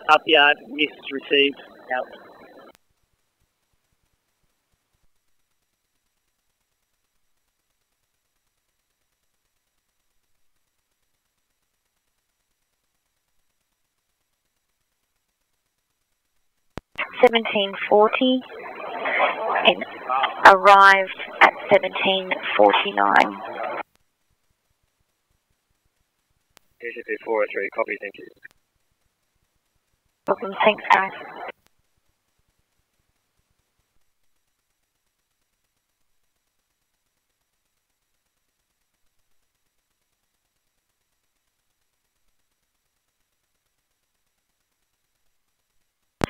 Up yard, miss received, out. $17.40 and arrived at $17.49. TCP 403, copy, thank you. Welcome, thanks guys.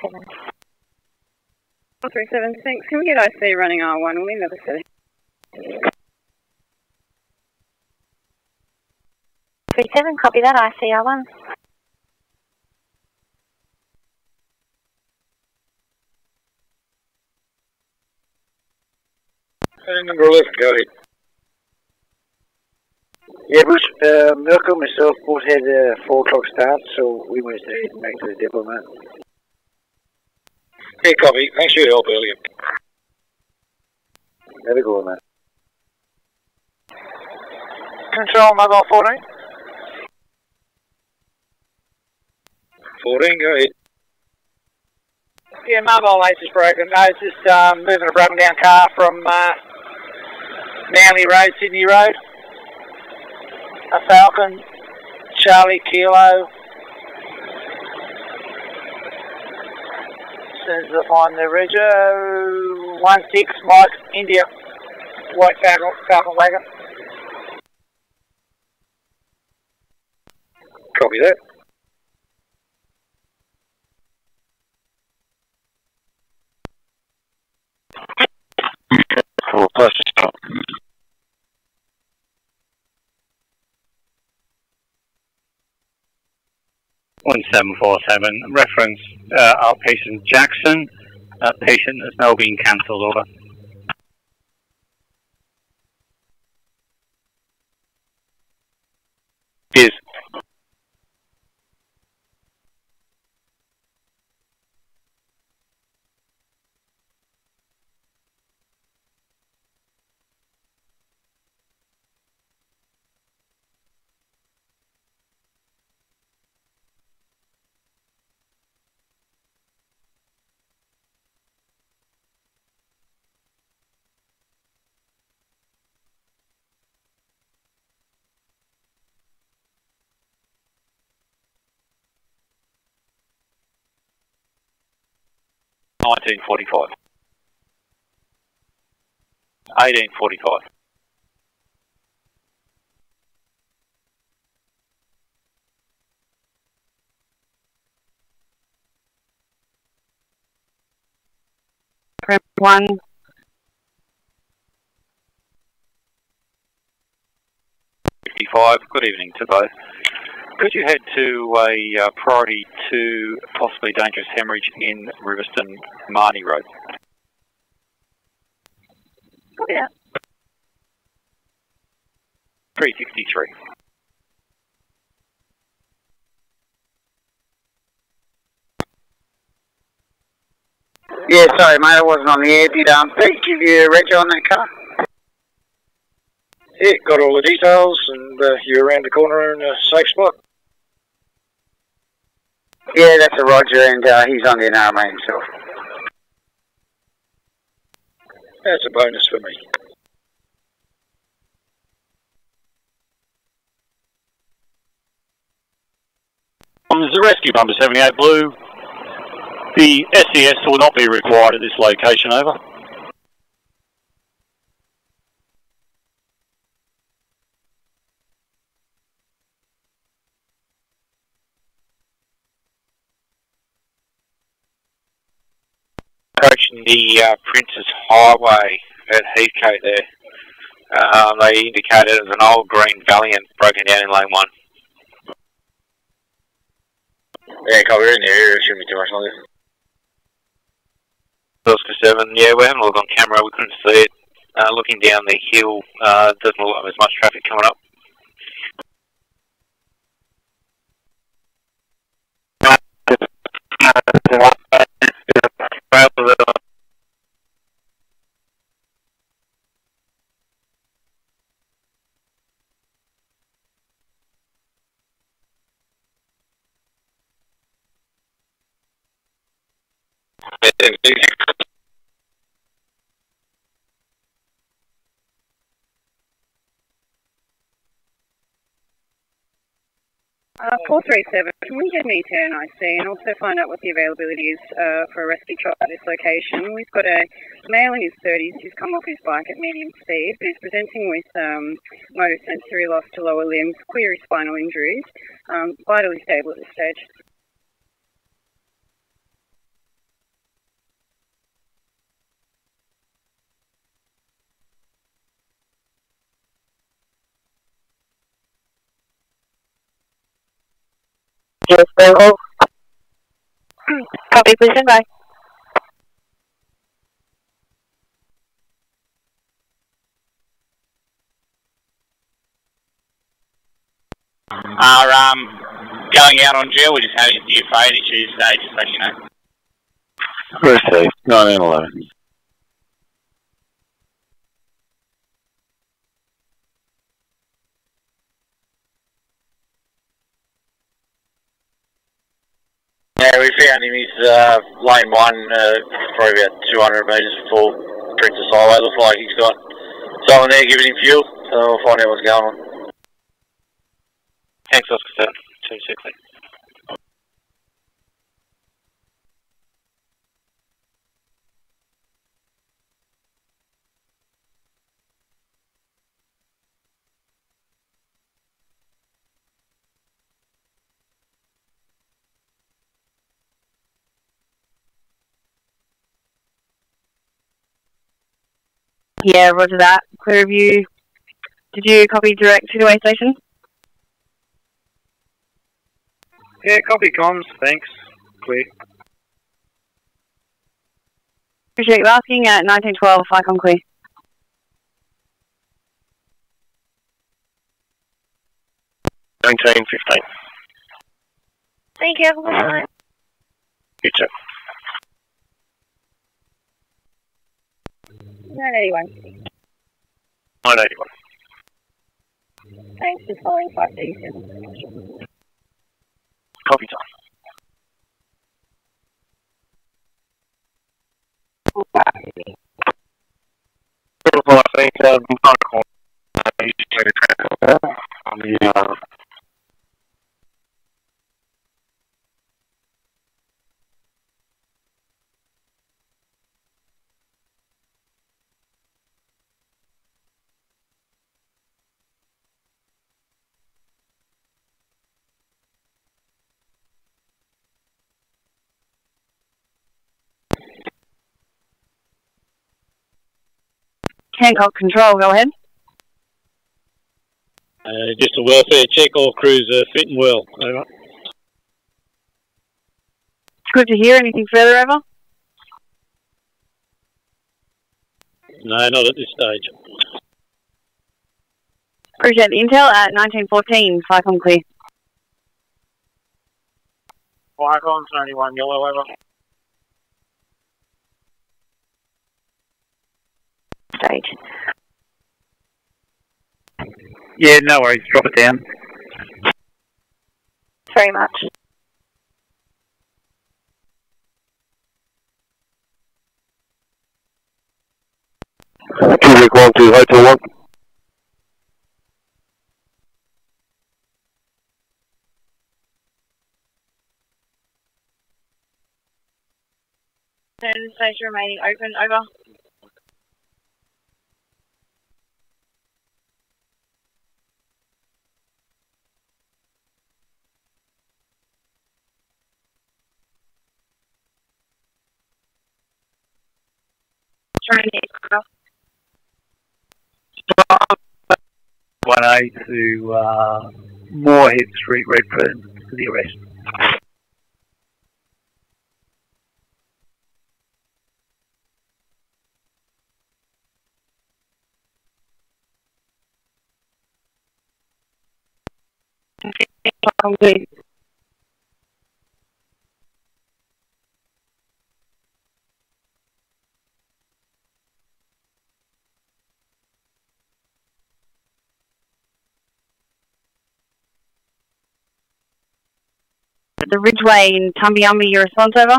Seven. 437, thanks. Can we get IC running R1? We'll leave the city. 37, copy that, ICR1. Number 11, go ahead. Yeah, Bush, Mirko and myself both had a 4 o'clock start, so we went straight back to the depot, man. Yeah, copy. Thanks for your help earlier. Have a go, man. Control, mobile 14. 14, go ahead. Yeah, mobile ace is broken. No, it's just moving a broken down car from Manly Road, Sydney Road. A Falcon, Charlie Kilo. As soon as I find the Rego, 16 Mike, India, white Falcon wagon. Copy that. Cool, plus stop. 1747, reference outpatient Jackson, patient has now been cancelled, over. Yes. $19.45. $18.45. Prep 1. Good evening to both. Could you head to a priority 2, possibly dangerous hemorrhage in Riverston, Marnie Road? Yeah. 363. Yeah, sorry, mate, I wasn't on the air. Did Pete give you a reg on that car? Yeah, got all the details, and you're around the corner in a safe spot. Yeah, that's a Roger, and he's on the NRMA himself. That's a bonus for me. There's a rescue bumper 78 Blue. The SES will not be required at this location, over. Approaching the Princess Highway at Heathcote there. They indicated it was an old green Valiant broken down in lane 1. Yeah, copy, we're in the area, it shouldn't be too much longer. Oscar 7, yeah, we haven't looked on camera, we couldn't see it. Looking down the hill, doesn't look like there's much traffic coming up. 437, can we get an ETA and IC and also find out what the availability is for a rescue truck at this location? We've got a male in his 30s who's come off his bike at medium speed, but he's presenting with motor sensory loss to lower limbs, query spinal injuries, vitally stable at this stage. Yes, Bill. Copy, please stand by. Are going out on gel. We're just having a few phone issues today, just letting you know. Corrective, 1911. Yeah, we found him. He's lane 1, probably about 200 metres before Princess Highway. Looks like he's got someone there giving him fuel, so we'll find out what's going on. Thanks, Oscar 260. Yeah, roger that. Clear view. Did you copy direct to the way station? Yeah, copy comms, thanks. Clear. Appreciate you asking at 1912, Icon clear. Thank Thank you, have a good night. you too. 981. 981. Thanks for following 537. Copy time. I think on the Hancock Control, go ahead. Just a welfare check, all crews are fit and well. Over. Good to hear. Anything further, over? No, not at this stage. Appreciate the intel at 1914, Icon clear. Icon's only 1 yellow, over. Stage. Yeah, no worries. Drop it down. Very much. Cubic 12, Hotel 1. Station remaining open, over. Training. 1A to Moorhead Street, Redfern, for the arrest. Complete. The Ridgeway in Tumbiumbi, your response, over?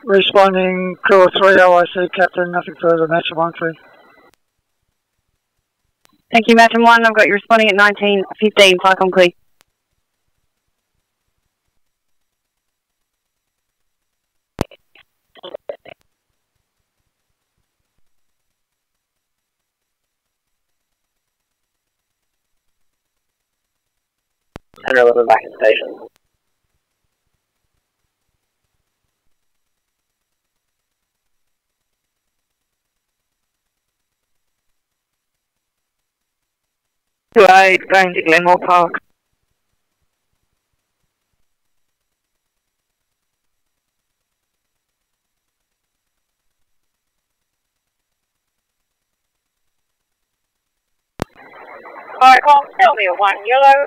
Responding crew of 3 OIC Captain, nothing further, match 1-3. Thank you, Maritime 1. I've got you responding at 19:15. Flight on clear. And 11 back in station. Right, going to Glenmore Park. Alright, well, tell me a 1 yellow.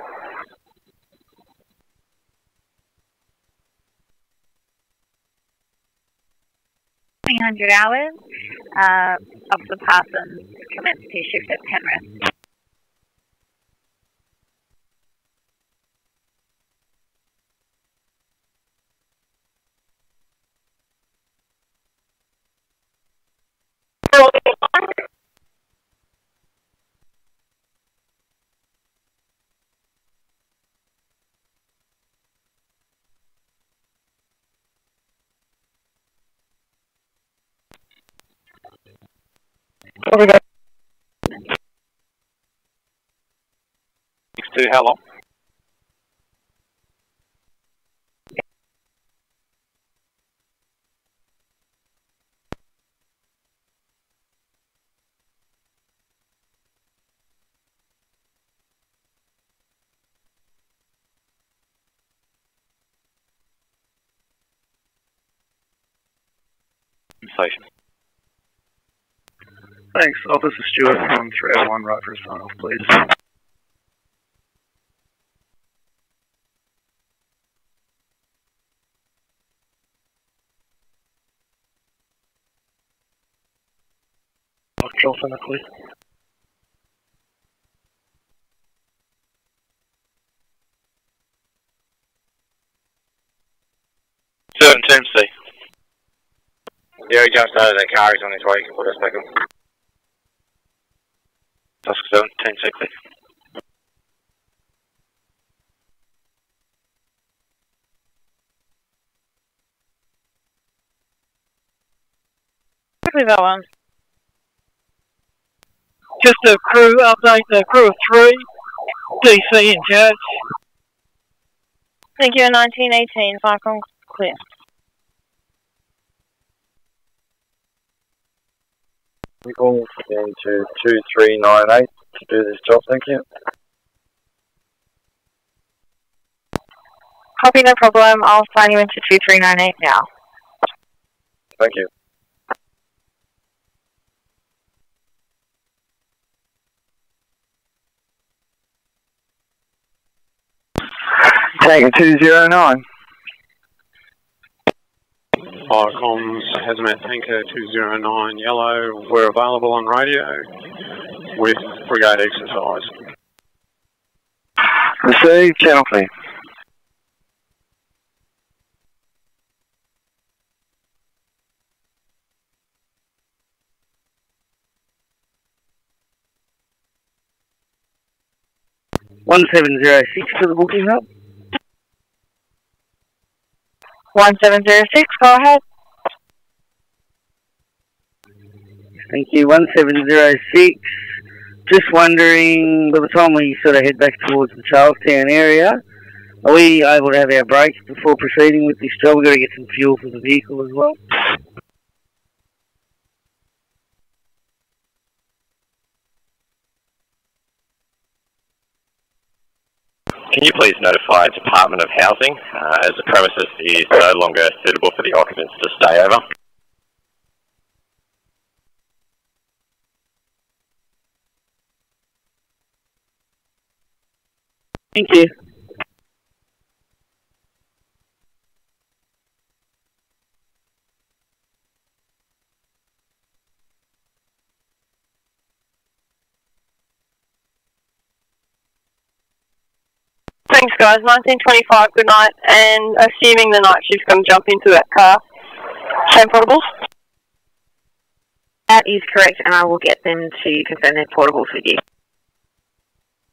$300 of the Parsons commenced his shift at Penrith. Over there. 6-2, how long? Station. Thanks, Officer Stewart on 301 right for a sign off, please. Control center, please. Certain Team C. Yeah, he jumps out of the car, he's on his way, you can put us back on. Tusk 7, Team C clear. Quickly that one. Just a crew update, the crew of 3, DC in charge. Thank you, 1918. Flight on clear. We call into 2398 to do this job, thank you. Copy, no problem. I'll sign you into 2398 now. Thank you. Taking 209. Fire comms, Hazmat Tanker 209 yellow, we're available on radio with brigade exercise. Receive, channel clear. One 1706 to the booking hub. 1706, go ahead. Thank you, 1706. Just wondering, by the time we sort of head back towards the Charlestown area, are we able to have our brakes before proceeding with this job? We've got to get some fuel for the vehicle as well. Can you please notify Department of Housing as the premises is no longer suitable for the occupants to stay over? Thank you. Thanks, guys. 1925, good night. And assuming the night shift's going to jump into that car, Home portables? That is correct, and I will get them to confirm their portables with you.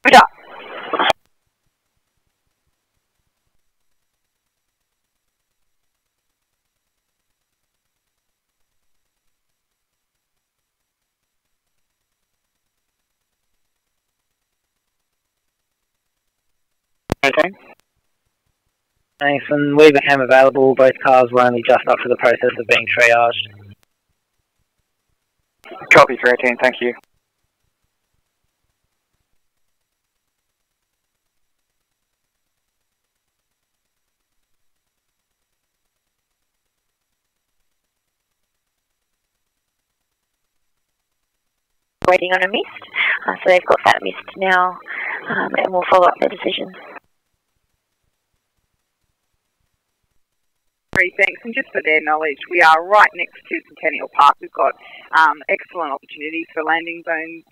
Roger. Okay. Nathan, Weaverham available. Both cars were only just up to the process of being triaged. Copy 318, thank you. Waiting on a mist, so they've got that mist now, and we'll follow up their decision. Thanks, and just for their knowledge, we are right next to Centennial Park. We've got excellent opportunities for landing zones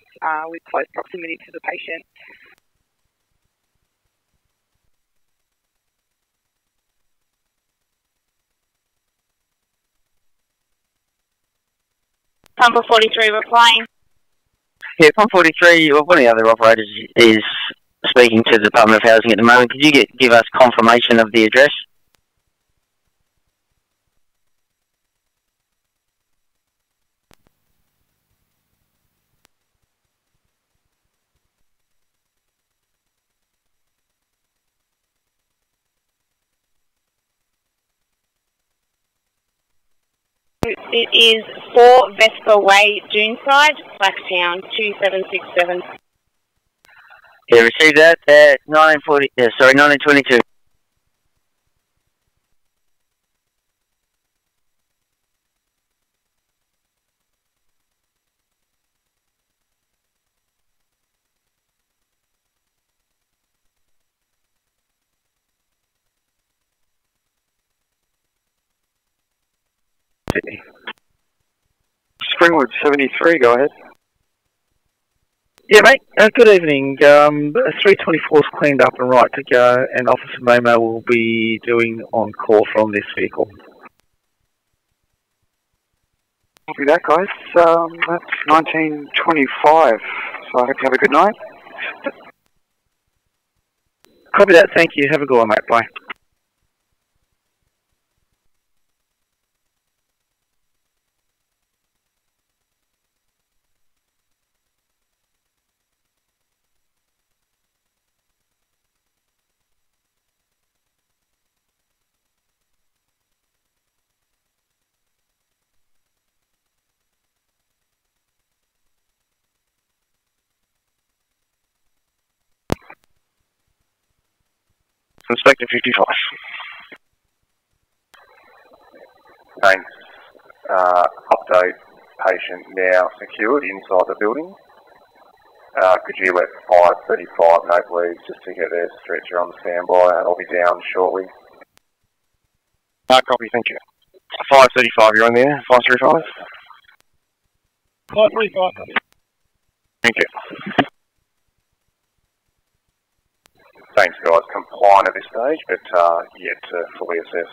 with close proximity to the patient. Pumper 43 replying. Yeah, Pump 43, well, one of the other operators is speaking to the Department of Housing at the moment. Could you give us confirmation of the address? It is 4 Vesper Way, Duneside, Blacktown, 2767. Yeah, received that at 1922. Springwood 73, go ahead. Yeah, mate. Good evening. 324's cleaned up and right to go, and Officer Momo will be doing on call from this vehicle. Copy that, guys. That's 1925, so I hope you have a good night. Copy that. Thank you. Have a good one, mate. Bye. Inspector 55. Thanks. Update, patient now secured inside the building. Could you let 535 know, please, just to get their stretcher on standby, and I'll be down shortly. Copy, thank you. 535, you're on there? 535? 535. Thank you. Thanks, guys. Compliant at this stage, but yet to fully assess.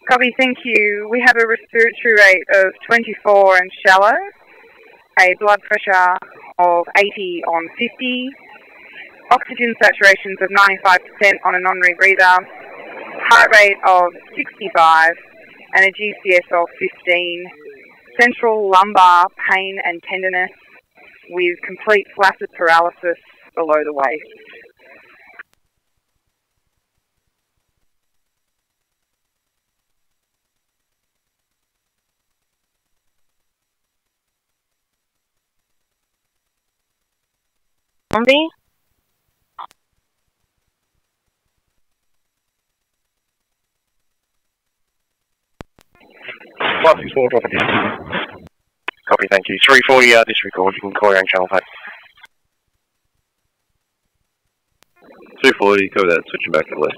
Copy, thank you. We have a respiratory rate of 24 and shallow, a blood pressure of 80 on 50, oxygen saturations of 95% on a non-rebreather, heart rate of 65, and a GCS of 15, central lumbar pain and tenderness with complete flaccid paralysis below the waist. Zombie? Copy, thank you. 340, disregard. You can call your own channel, mate. 240, cover that, switching back to the left.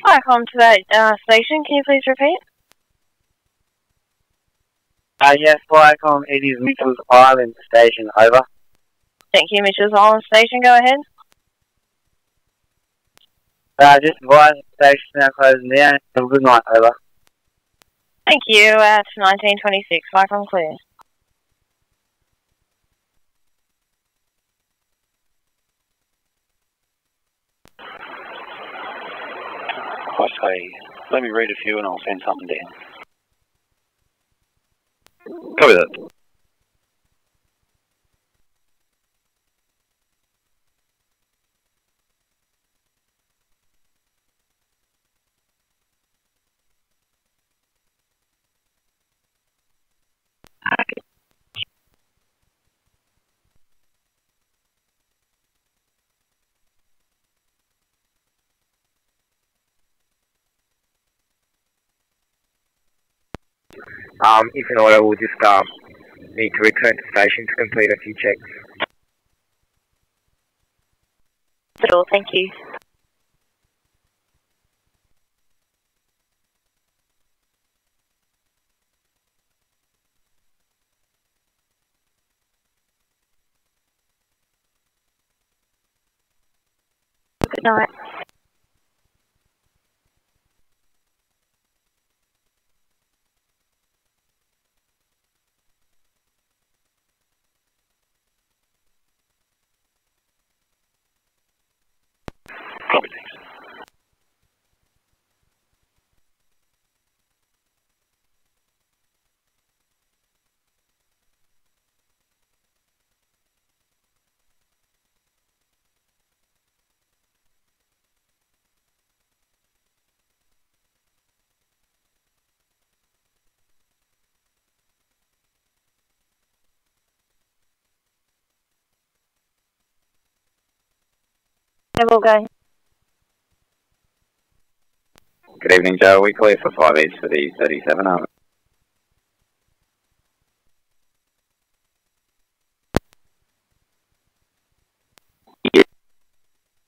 Welcome to that station. Can you please repeat? Yes, Viacom, it is Mitchell's Island Station, over. Thank you, Mitchell's Island Station. Go ahead. Just advise the station now closing down. Have a good night, over. Thank you. At 1926, Viacom clear. I say, let me read a few and I'll send something down. Copy that. If in order, we'll just need to return to station to complete a few checks. Sure, thank you. Good night. Copy, thanks. Yeah, we'll go. Good evening, Joe. We clear for 5 East for the 37, over.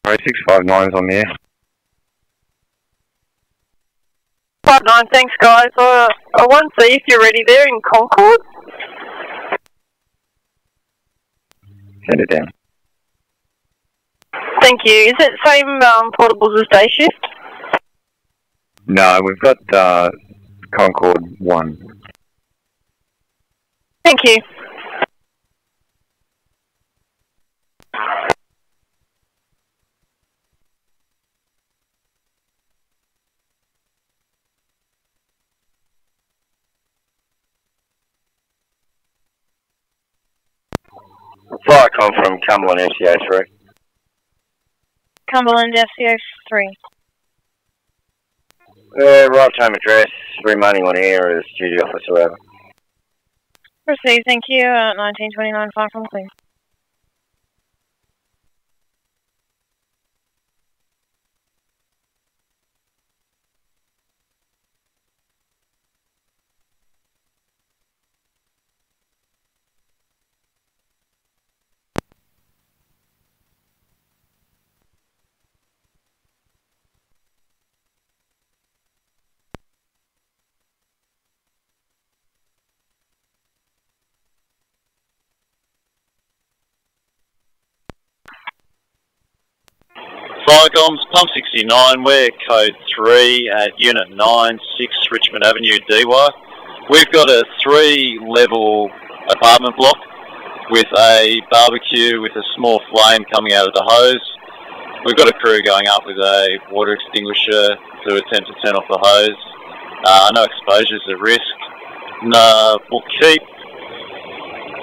Alright, 659's on the air. 59, thanks guys. I want to see if you're ready there in Concord. Send it down. Thank you. Is it same portables as day shift? No, we've got Concord 1. Thank you. Viacom from Cumberland FCO3. Cumberland FCO3. Right home address, remaining on air as duty officer, over. Proceed, thank you. 1929, far from clear. Viacom's Pump 69, we're code 3 at Unit 9, 6 Richmond Avenue, DY. We've got a 3-level apartment block with a barbecue with a small flame coming out of the hose. We've got a crew going up with a water extinguisher to attempt to turn off the hose. No exposure's a risk. No, we'll keep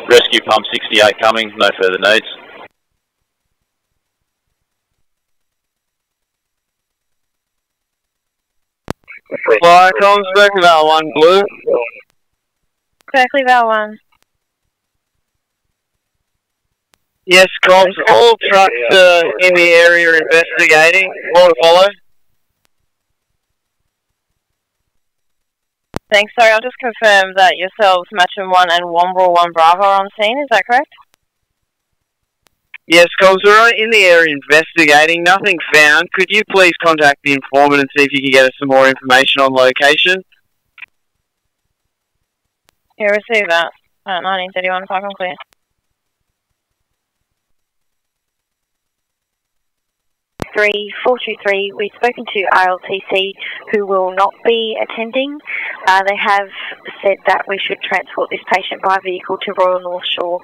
rescue Pump 68 coming, no further needs. Viacom's Berkeley Vale 1 blue. Berkeley Vale 1. Yes, comms. All trucks in the area investigating. More to follow. Thanks, sorry, I'll just confirm that yourselves, Matcham 1 and Wombrel 1 Bravo are on scene, is that correct? Yes, Coles, we're in the area investigating. Nothing found. Could you please contact the informant and see if you can get us some more information on location? Yeah, receive that. 1931, park on clear. Three 423. We've spoken to RLTC, who will not be attending. They have said that we should transport this patient by vehicle to Royal North Shore.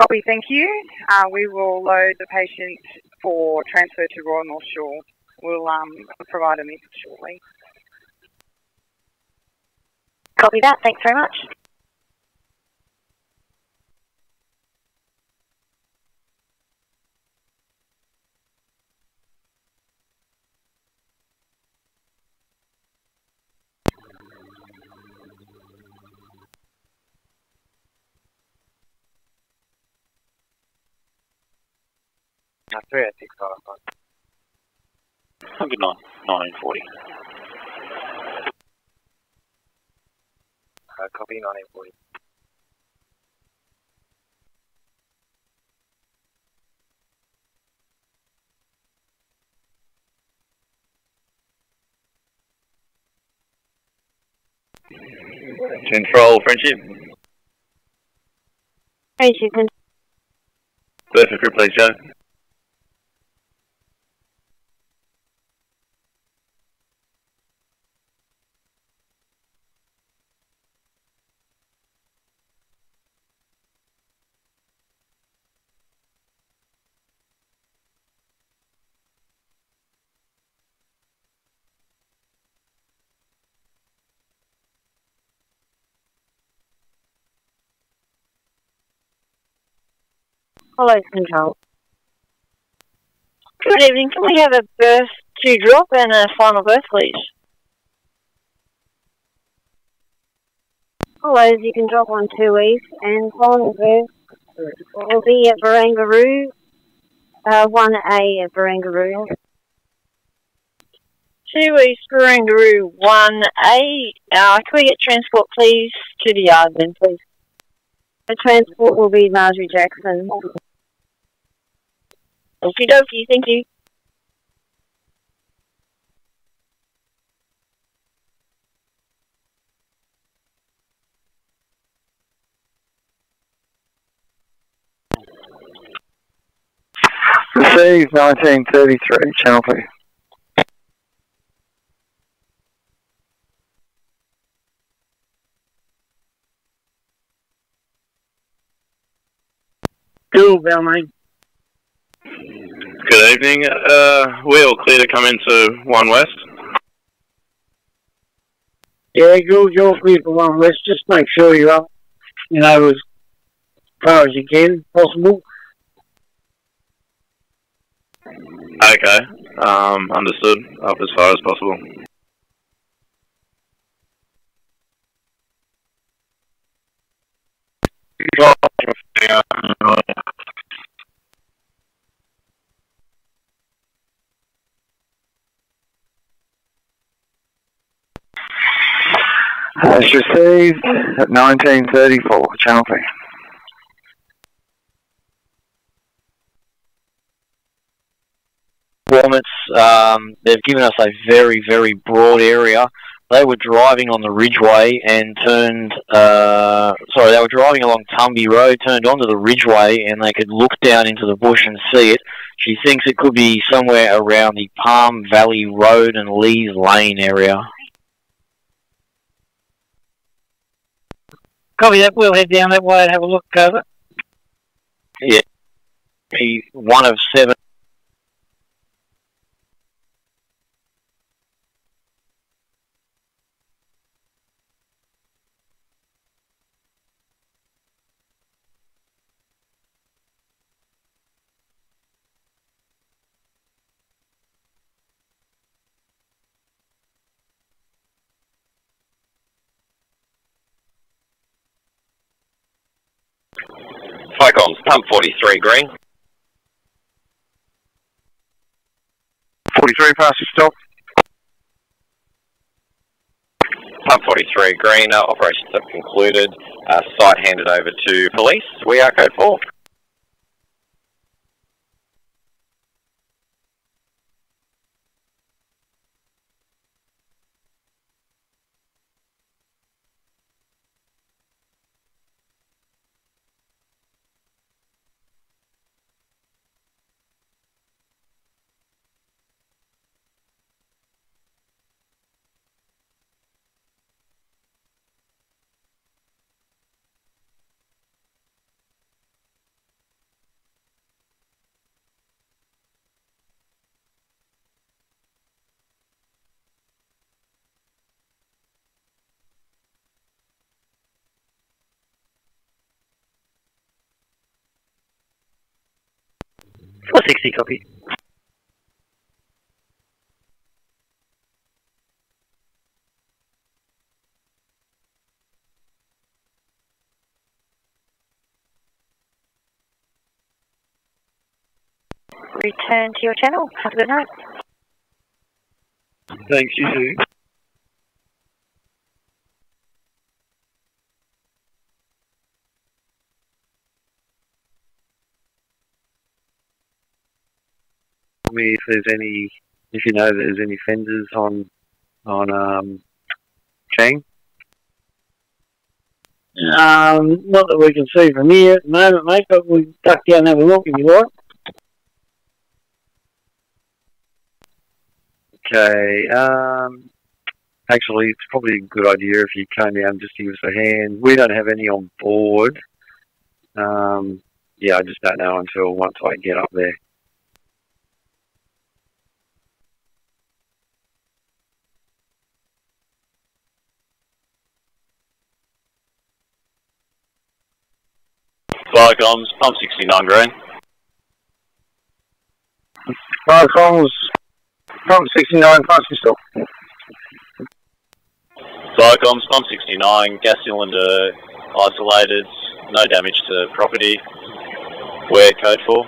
Copy, thank you. We will load the patient for transfer to Royal North Shore. We'll provide a message shortly. Copy that. Thanks very much. No, 386 109, 1940. Copy 1940. Control, Friendship. Friendship. Perfect, please, Joe. Hello, Control. Good evening. Can we have a birth to drop and a final birth, please? Hello, you can drop on 2 East and final birth will be at Barangaroo, 1A at Barangaroo. 2 East Barangaroo, 1A. Can we get transport, please, to the yard then, please? The transport will be Marjorie Jackson. Okie dokie, thank you. Receive 1933, channel 3. Cool, Balmain. Good evening. We all clear to come into 1 West. Yeah, you're clear for 1 West. Just make sure you're up, as far as you can, possible. Okay. Understood. Up as far as possible. That's received at 1934, channel 3. Performance, they've given us a very, very broad area. They were driving on the Ridgeway and turned, they were driving along Tumby Road, turned onto the Ridgeway, and they could look down into the bush and see it. She thinks it could be somewhere around the Palm Valley Road and Lees Lane area. Copy that. We'll head down that way and have a look over. Yeah. Be 1 of 7. Flycoms, pump 43, green. 43, pass your stop. Pump 43, green. Operations have concluded. Site handed over to police. We are code 4. 460, copy. Return to your channel. Have a good night. Thanks, you too. Me if you know that there's any fenders on Chang. Not that we can see from here at the moment, mate, but we'll duck down and have a look if you like. Okay, actually it's probably a good idea if you came down just to give us a hand. We don't have any on board. Yeah, I just don't know until once I get up there. Fire comms, pump 69 green. Fire comms, pump 69, fire stop. Fire comms, pump 69, gas cylinder isolated, no damage to property. Where code for?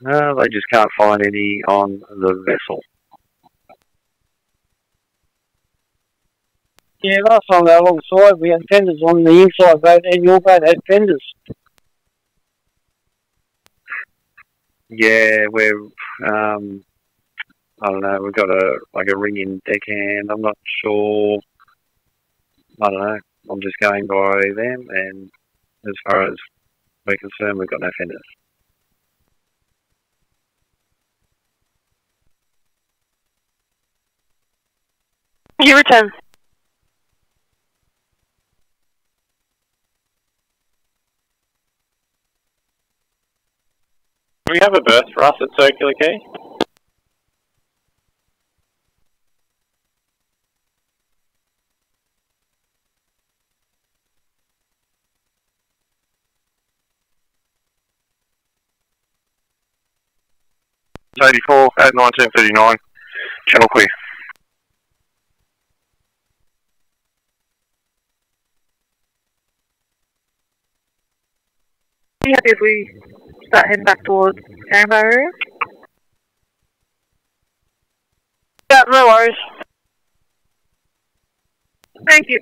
No, they just can't find any on the vessel. Yeah, last time they were alongside, we had fenders on the inside boat, and your boat had fenders. Yeah, we're I don't know, we've got a ring-in deckhand. I'm not sure. I don't know. I'm just going by them, and as far as we're concerned, we've got no fenders. You return. Do we have a berth for us at Circular Quay? '84 at 1939, channel clear. Are you happy if we start heading back towards Canberra area? Yeah, no worries. Thank you.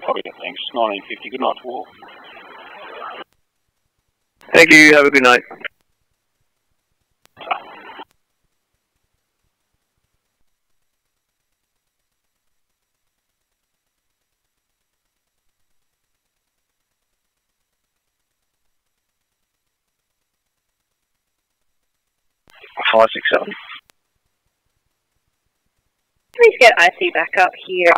Copy that, thanks. 1950, good night to all. Thank you, have a good night. Five, 6, 7. Please get IC back up here.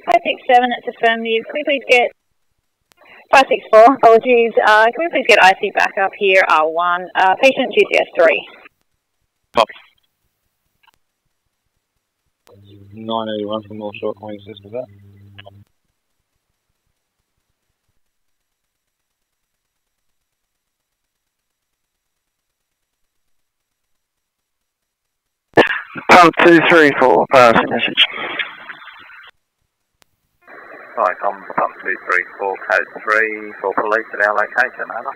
.567, it's affirmative. Can we please get 564? Apologies. Can we please get IC back up here? R1. Patient GCS 3. Copy. 981 from North Shore, can we assist with that? Pump 234, pass message. Hi, pump 234, code 3 for police at our location, over.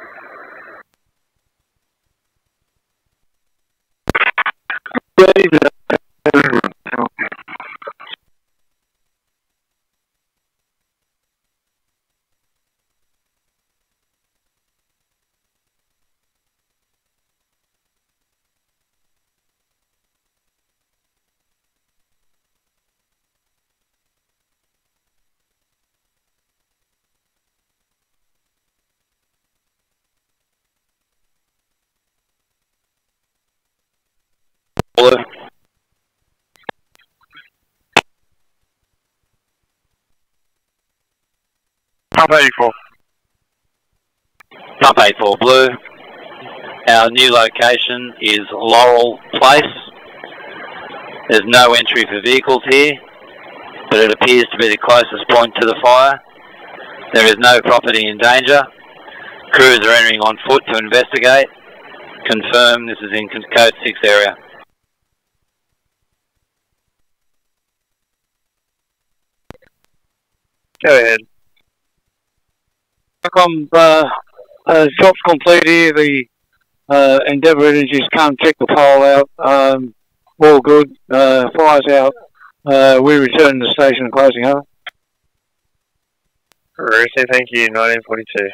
Pump 84. Pump 84 Blue. Our new location is Laurel Place. There's no entry for vehicles here, but it appears to be the closest point to the fire. There is no property in danger. Crews are entering on foot to investigate. Confirm this is in Code 6 area. Go ahead. Job's complete here. The Endeavour Energy's come check the pole out. All good. Fire's out. We return to the station closing over. Receive, thank you, 1942.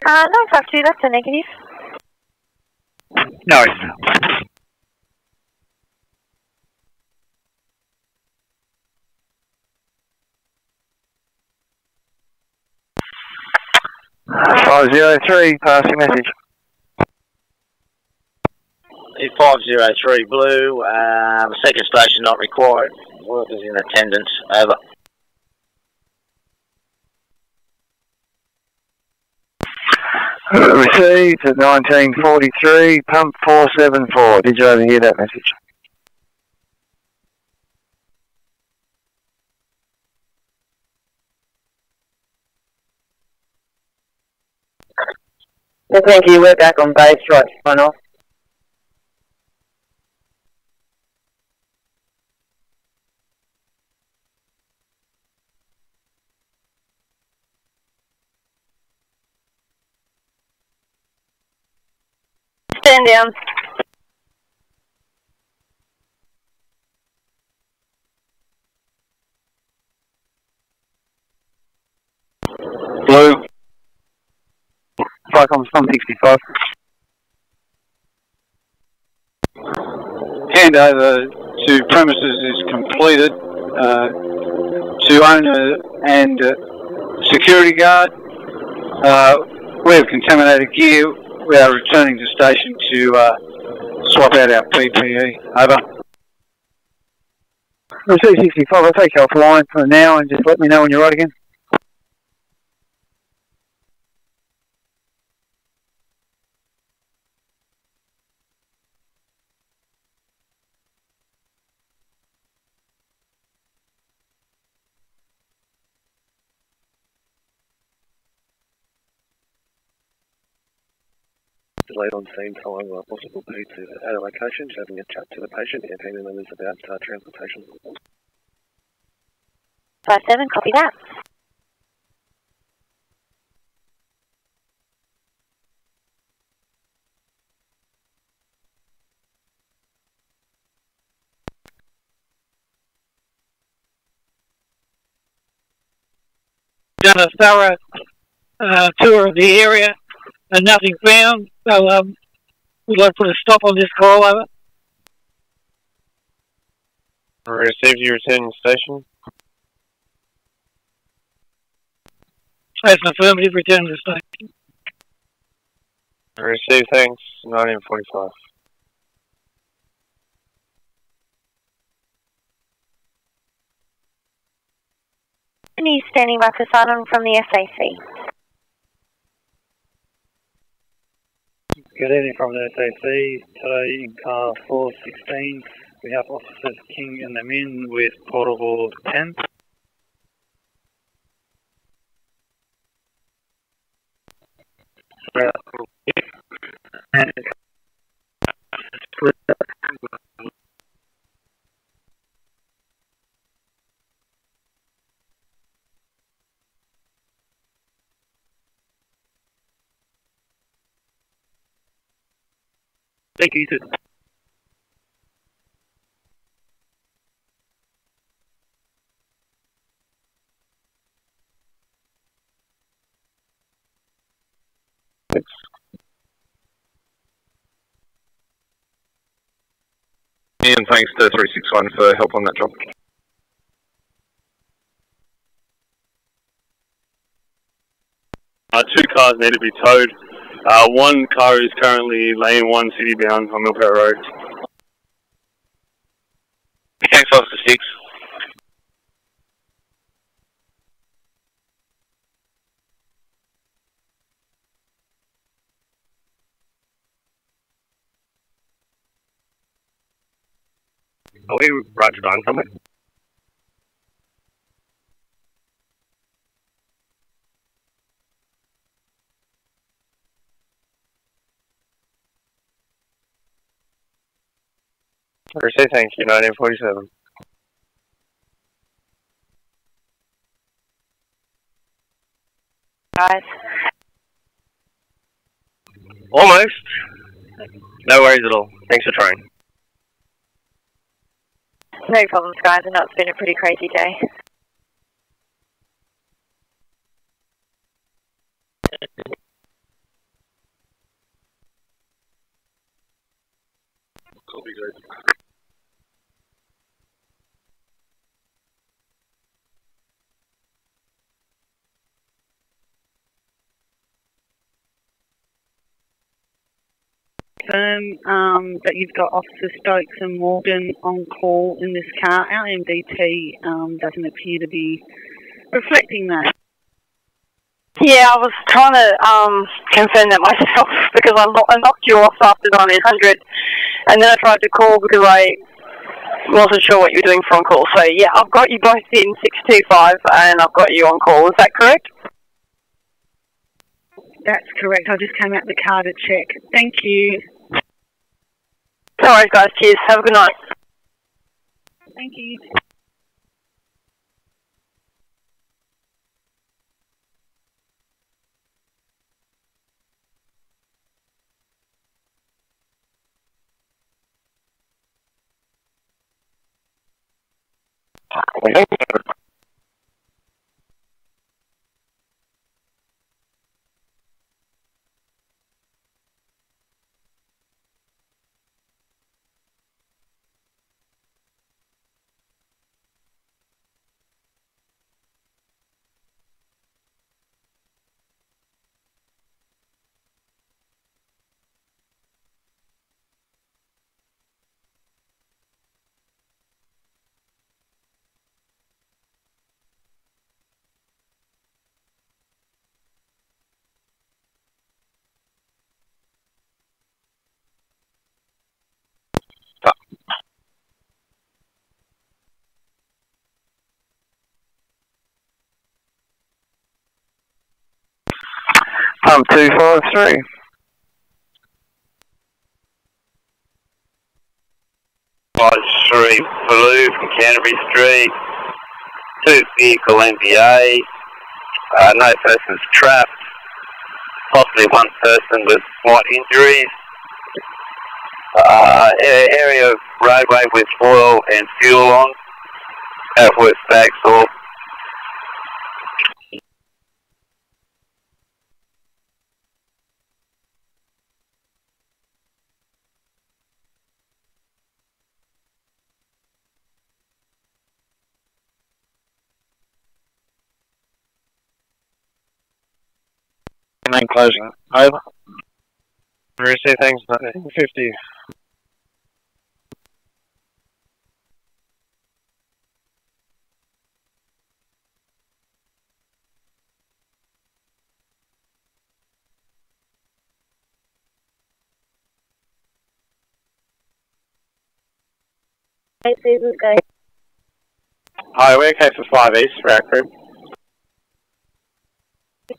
No, 52, that's a negative. No. .503, passing message. 503 Blue, second station not required. Workers in attendance, over. Received at 1943, pump 474. Did you overhear that message? Well, thank you. We're back on base, right, sign off. Stand down. Blue. Flycom's 165. Handover to premises is completed to owner and security guard. We have contaminated gear. We are returning to station to swap out our PPE. Over. Receive 65, I'll take you offline for now and just let me know when you're right again. Delayed on scene following a possible P to at a location, having a chat to the patient and family members about transportation. 57, copy that. Done a thorough tour of the area and nothing found, so we'd like to put a stop on this call, over. Received, you return to station. That's an affirmative, return to the station. Received, thanks, 1945. He's standing by for sign-on from the SAC. Good evening from the SAC. Today in car 416, we have officers King and Amin with portable 10. Thank you. And thanks to 361 for help on that job. cars need to be towed. One car is currently lane 1 city bound on Millport Road. Thanks, Officer 6. Are we right to dine somewhere? Receive, thank you, 1947. Guys. Almost. No worries at all. Thanks for trying. No problems, guys. I know it's been a pretty crazy day. Copy, good. That you've got Officer Stokes and Morgan on call in this car. Our MDT doesn't appear to be reflecting that. Yeah, I was trying to confirm that myself because I knocked you off after 1900, and then I tried to call because I wasn't sure what you were doing for on call. So yeah, I've got you both in 625, and I've got you on call. Is that correct? That's correct. I just came out the car to check. Thank you. No worries, guys. Cheers. Have a good night. Thank you. Pump 253. Street, Blue from Canterbury Street, 2 vehicle NVA, no persons trapped, possibly 1 person with slight injuries, area of roadway with oil and fuel on, works bags off. Main closing. Over. Receive, thanks, 1950. Hey, Susan, go. Hi, we're okay for 5 East for our crew.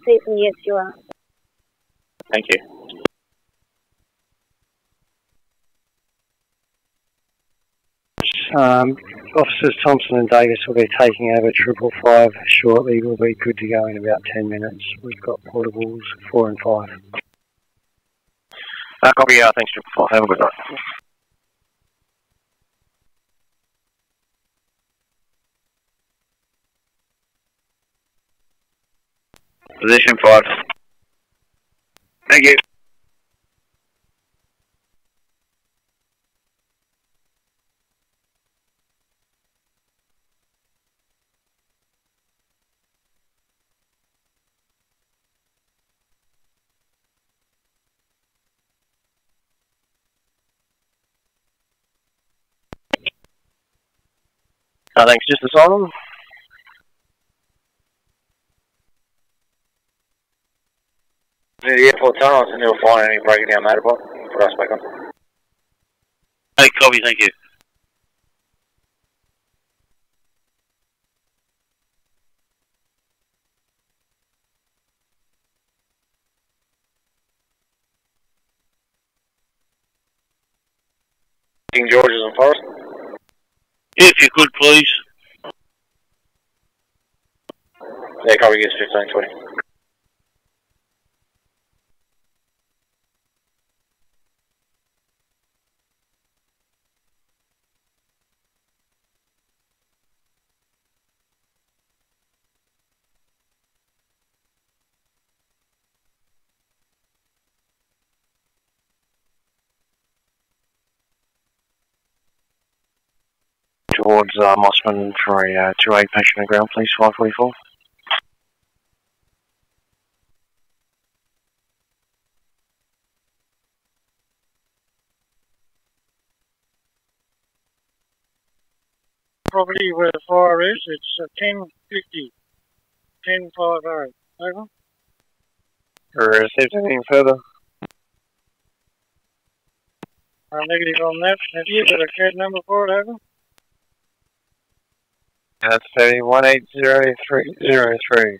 Susan, yes, you are. Thank you. Officers Thompson and Davis will be taking over 555 shortly. We'll be good to go in about 10 minutes. We've got portables 4 and 5. Copy, thanks, 555. Have a good night. Position 5. Thank you. Thanks, just asylum. Near the airport tunnel, I didn't find any breaking down motorbike. Put us back on. Hey, copy, thank you. King George's and Forest. If you could, please. Yeah, copy, gets 1520. Towards Mossman for a 2A patient on ground, please, 544. Property where the fire is, it's 1050, 1050, over. Received anything further? Negative on that. Have you got a CAD number for it, over? That's 180-303.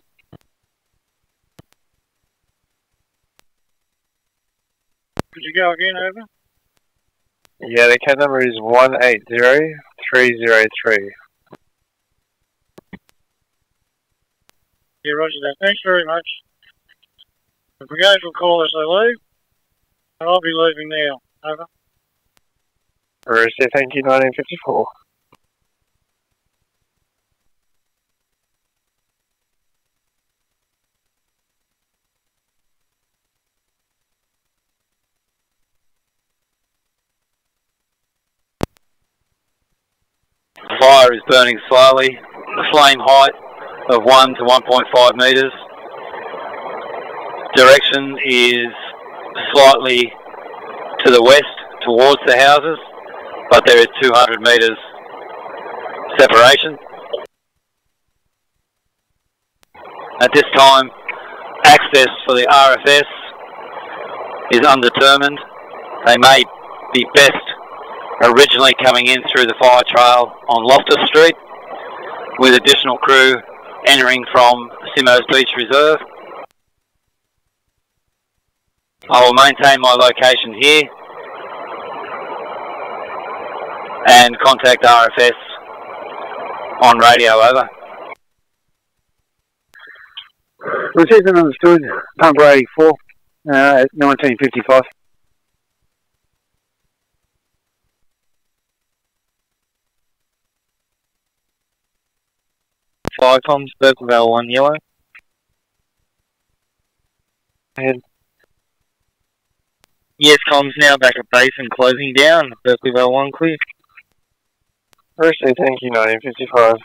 Could you go again, over? Yeah, the CAD number is 180-303. Yeah, roger that. Thanks very much. The brigade will call as they leave, and I'll be leaving now. Over. Received, thank you, 1954. The fire is burning slowly. The flame height of 1 to 1.5 metres. Direction is slightly to the west towards the houses, but there is 200 metres separation. At this time, access for the RFS is undetermined. They may be best originally coming in through the fire trail on Loftus Street, with additional crew entering from Simo's Beach Reserve. I will maintain my location here and contact RFS on radio, over. Received and understood. Pumper 84 at 1955. Fire comms, Berkeley Vale 1 yellow. Ahead. Yes, comms now back at base and closing down. Berkeley Vale 1 clear. Received, thank you, 1955.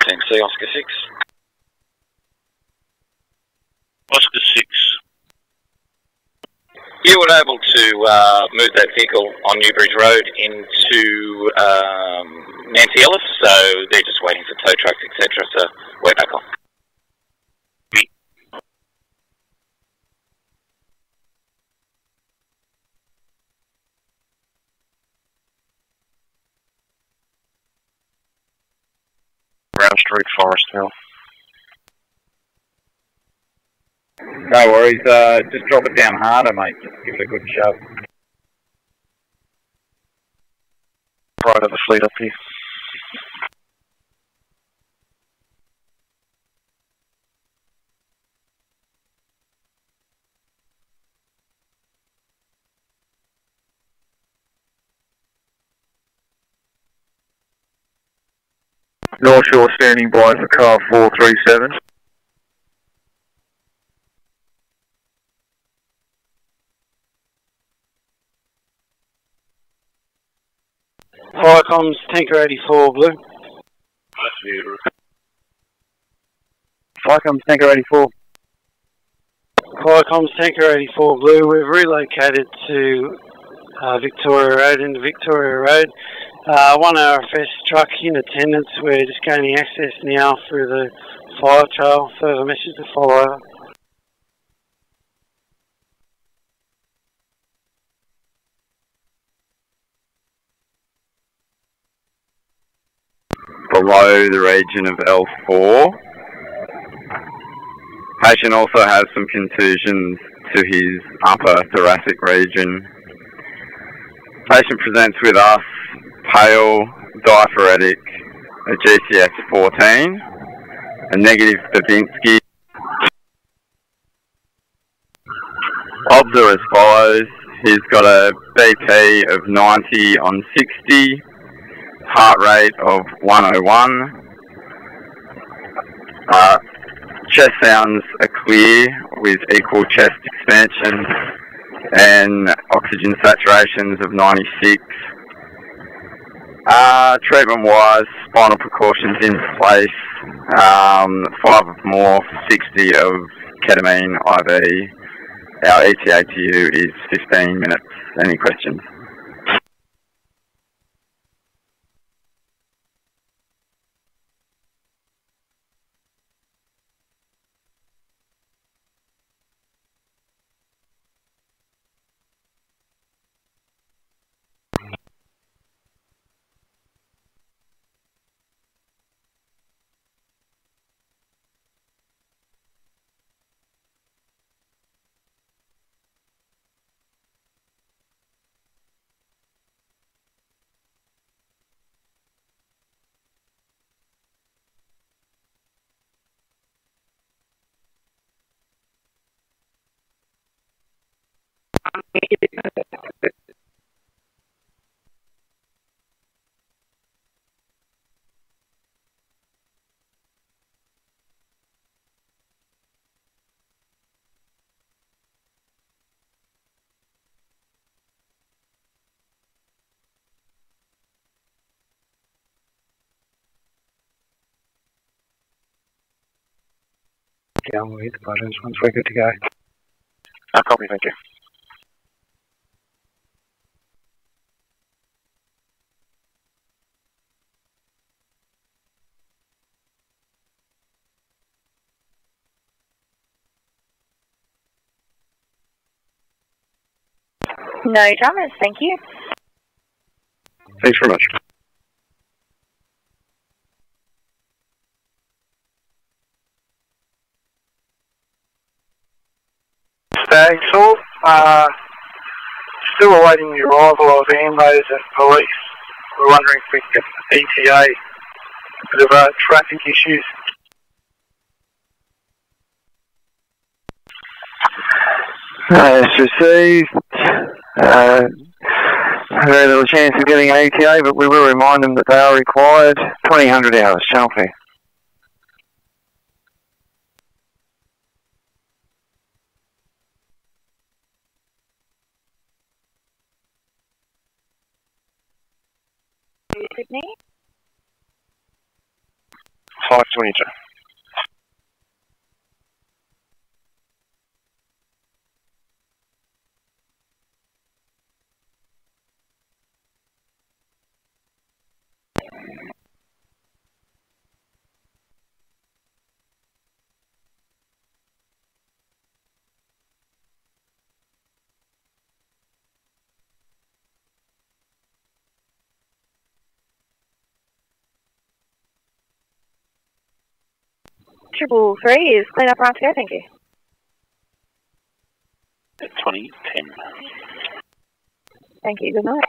Tennessee, Oscar 6. Oscar 6. You were able to move that vehicle on Newbridge Road into Nancy Ellis, so they're just waiting for tow trucks, etc. So we're back on. Brown Street, Forest Hill. No worries, just drop it down harder, mate. Just give it a good shove. Right of the fleet up here. North Shore standing by for car 437. Fire comms, Tanker 84 blue. Fire comms, Tanker 84. Qualcomm's Tanker 84 Blue. We've relocated to Victoria Road, into Victoria Road. One RFS truck in attendance. We're just gaining access now through the fire trail. Further message to follow. Below the region of L4. Patient also has some contusions to his upper thoracic region. Patient presents with us, pale, diaphoretic, a GCS 14, a negative Babinski. Obs are as follows. He's got a BP of 90 on 60, heart rate of 101. Chest sounds are clear with equal chest expansion and oxygen saturations of 96. Treatment-wise, spinal precautions in place. 5 of more, 60 of ketamine IV. Our ETA to you is 15 minutes. Any questions? Yeah, we'll hit the buttons once we're good to go. Copy, thank you. No dramas, thank you. Thanks very much. Stag Salt, still awaiting the arrival of ambos and police. We're wondering if we can get ETA, a bit of traffic issues. It's received. Very little chance of getting an ETA, but we will remind them that they are required. 2000 hours, Chalfie. Sydney? 522. Triple 3 is clean up right to go, thank you. 2010. Thank you, good night.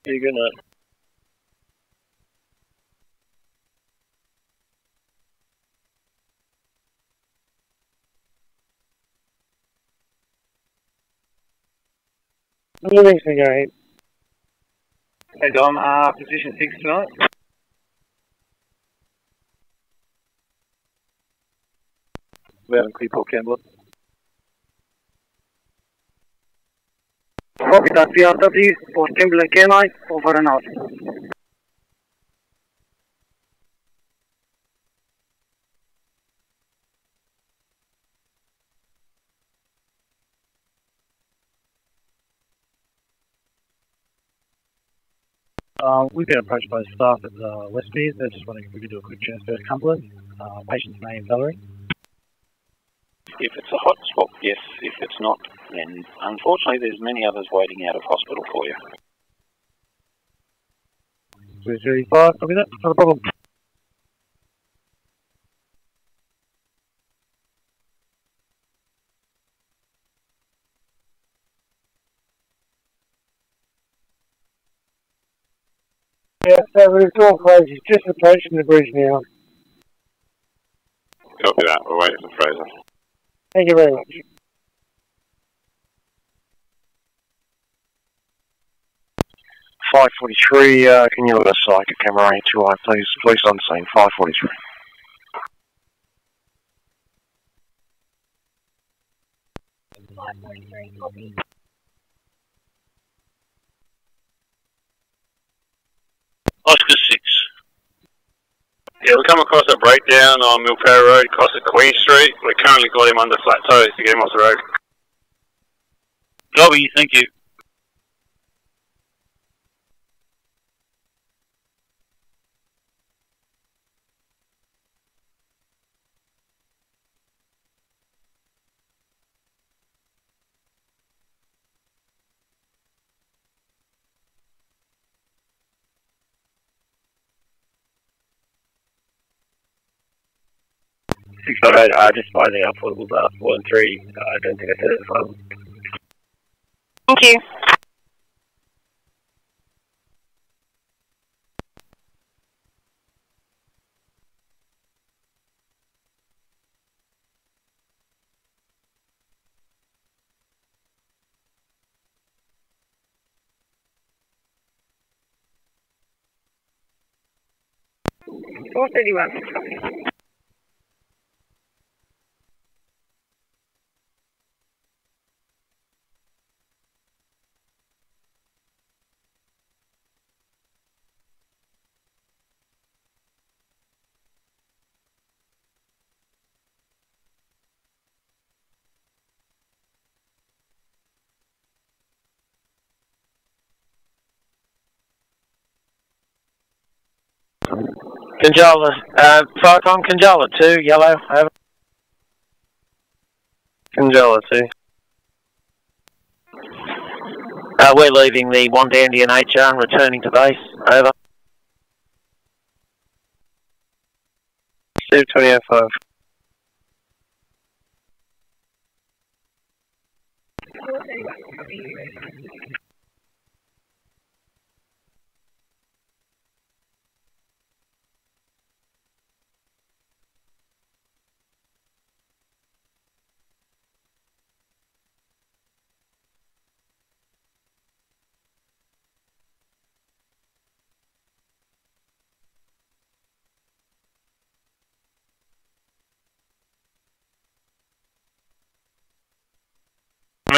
Yeah, good night. Thanks for going. Hey Dom, position 6 tonight. We haven't clear Port Campbell. Copy that, PRW, Port Campbell K9, over and out. We've been approached by staff at Westmead. They're just wondering if we could do a quick transfer to Cumberland. Patient's name, Valerie. If it's a hot spot, yes. If it's not, then unfortunately there's many others waiting out of hospital for you. 235, copy that, not a problem. Yeah, so it's all closed. He's just approaching the bridge now. Copy that. We're waiting for Fraser. Thank you very much. .543, can you let us psychic camera 829, please? Police on scene, 543. Oscar 6. Yeah, we come across a breakdown on Milfaro Road, across at Queen Street. We currently got him under flat toes to get him off the road. Dobby, thank you. Just by the affordable 4 and 3. I don't think I said it as well. Thank you. $431. Conjola, Falcon, Conjola 2, yellow, over. Conjola 2. We're leaving the Wandandian HR and returning to base, over. Steve 2005.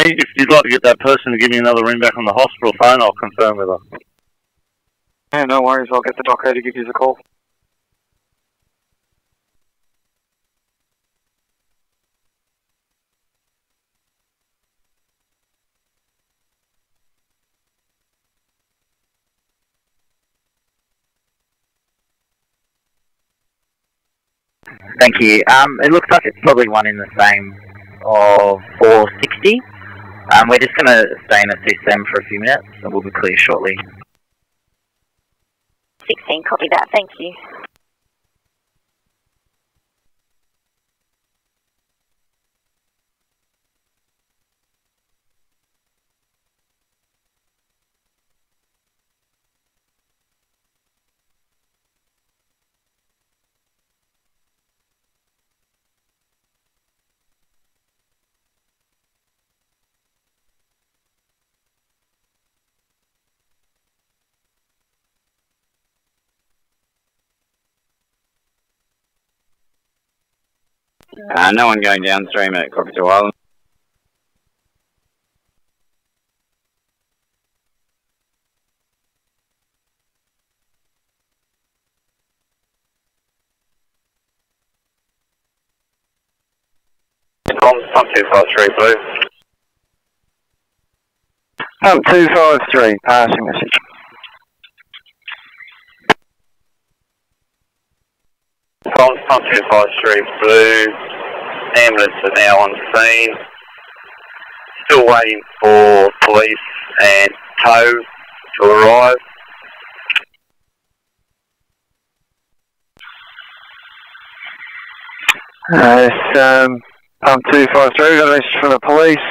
If you'd like to get that person to give me another ring back on the hospital phone, I'll confirm with her. Yeah, no worries. I'll get the doco to give you the call. Thank you. It looks like it's probably one in the same of 460. We're just going to stay in at system for a few minutes and we'll be clear shortly. 16, copy that, thank you. No one going downstream at Corrective Island. Pump 253, blue. Pump 253, passing message. Pump 253, blue. Ambulance are now on scene. Still waiting for police and tow to arrive. Pump 253, we got a message from the police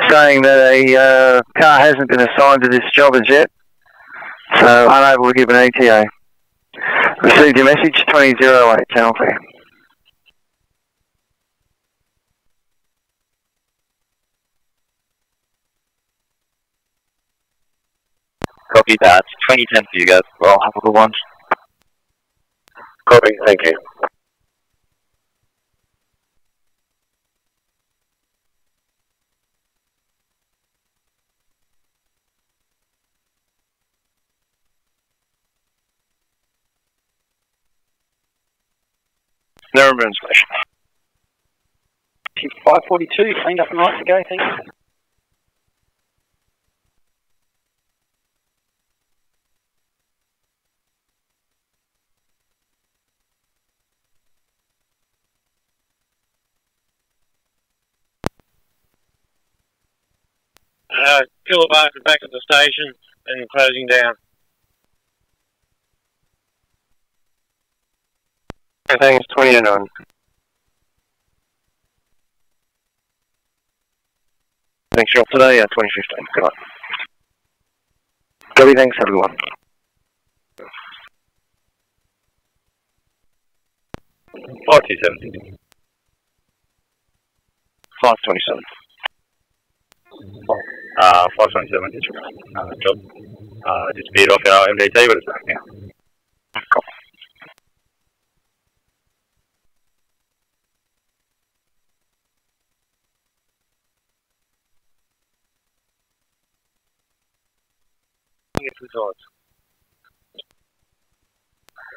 saying that a car hasn't been assigned to this job as yet, so unable to give an ETA. Received your message, 2008, channel clear. Copy that. 2010 for you guys. Well, have a good one. Copy, thank you. No emergency station. 542, cleaned up and right to go, thank you. Kilobyte back at the station and closing down. Thanks, 2009. Thanks, you're off today, 2015. Good night. Copy, thanks, have a good one. 527. 527. 527, job. Disappeared off our MDT, but it's back now. Copy.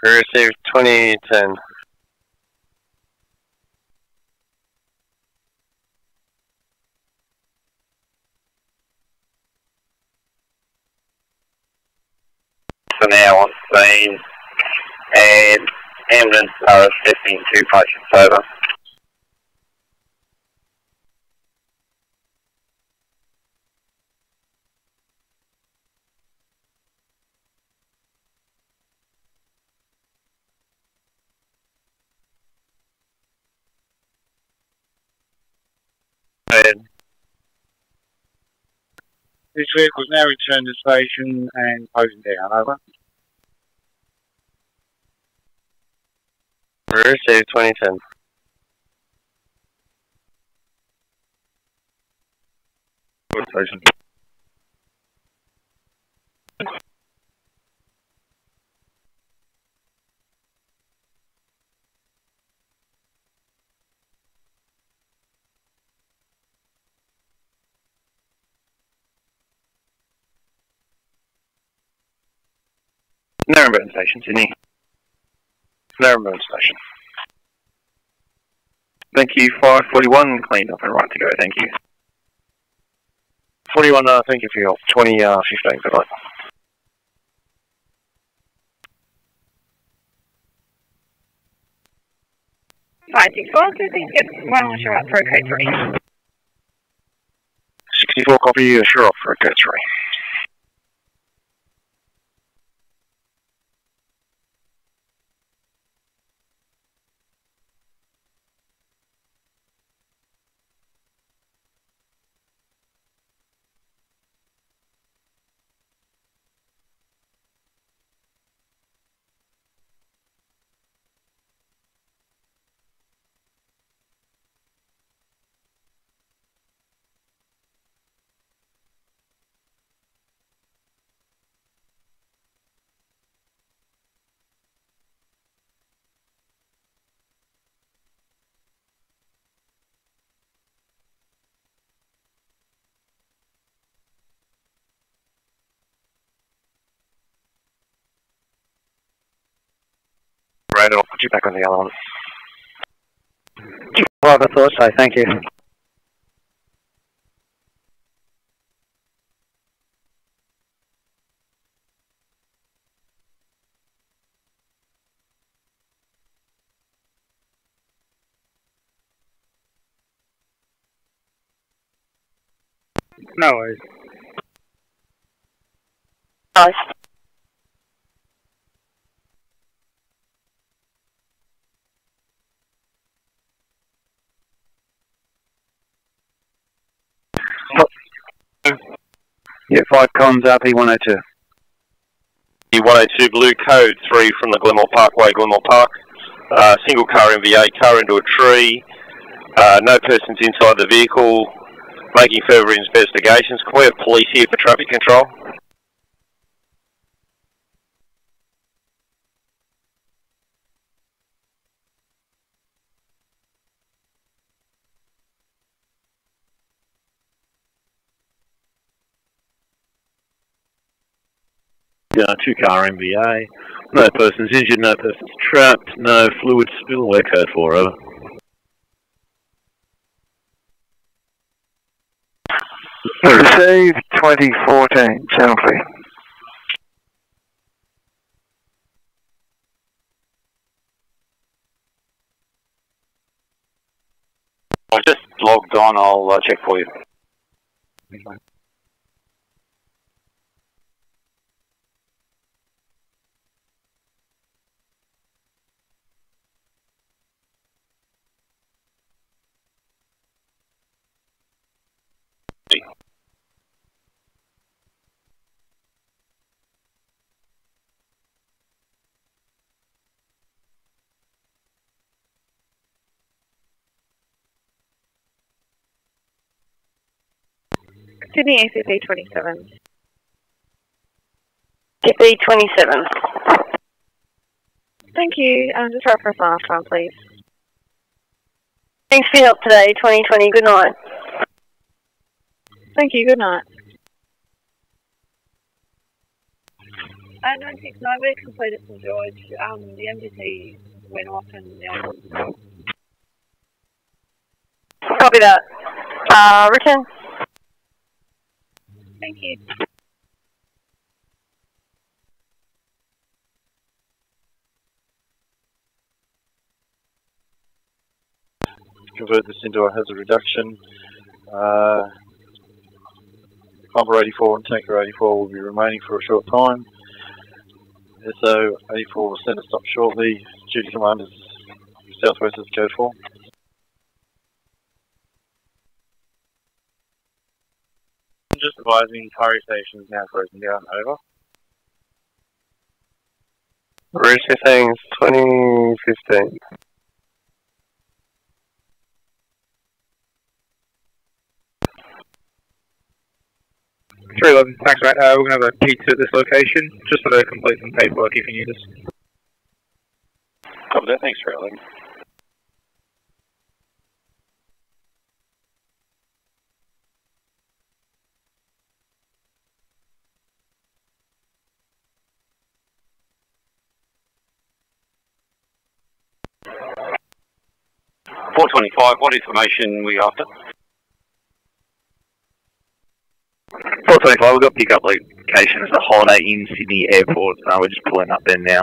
Received 2010. For now on scene, and ambulance are assessing 2 patients over. This vehicle is now returned to station and closing down, over. Received 2010. Station. Narrowburn Station, Sydney. Narrowburn Station. Thank you, 541, cleaned up and right to go, thank you. 41, thank you for your 2015, good night. Hi, 64, so please get one on shore up for code 3. 64 copy, sure off for code 3. road and I'll put you back on the other one. Well, I thought so, thank you. No worries. Nice. Yeah, 5 comms RP 102. E102 Blue Code 3 from the Glenmore Parkway, Glenmore Park. Single car MVA, car into a tree. No persons inside the vehicle. Making further investigations. Can we have police here for traffic control? Yeah, 2-car MVA. No persons injured, no persons trapped, no fluid spill. We're code 4, over. Receive 2014, channel clear. I just logged on, I'll check for you. Sydney ACP 27. CP 27. Thank you. Just reference last one, please. Thanks for your help today, 2020. Good night. Thank you. Good night. 969, we're completed St George. The MDT went off and Copy that. Return. Thank you. Convert this into a hazard reduction. Pumper 84 and tanker 84 will be remaining for a short time. SO 84 will send a stop shortly. Duty command is southwest is code 4. Just advising Curry Station is now closing down, over. Rouge 15, 2015. Thanks, mate. We're going to have a pizza at this location, just for the complete some paperwork if you need us. Copy that, thanks, 311. $425, what information we after? 425, we've got pickup location as a Holiday Inn Sydney Airport. We're just pulling up there now.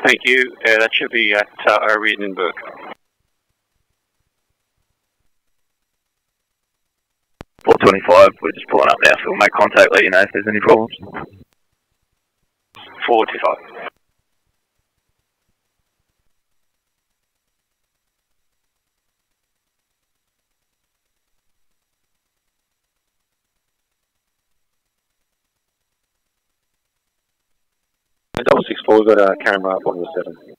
Thank you. That should be at O'Riordan and Burke. 425, we're just pulling up now, so we'll make contact, let you know if there's any problems. 425. Double 64, we've got a camera up on the 7.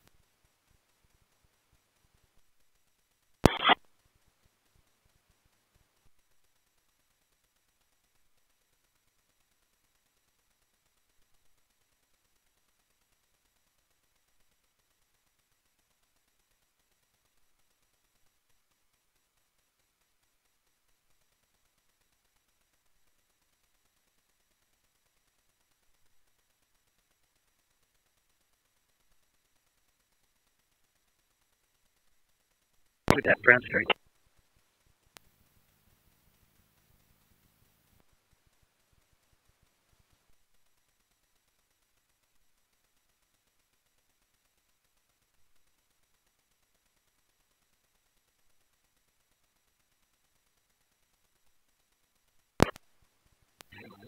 with that Brown Street.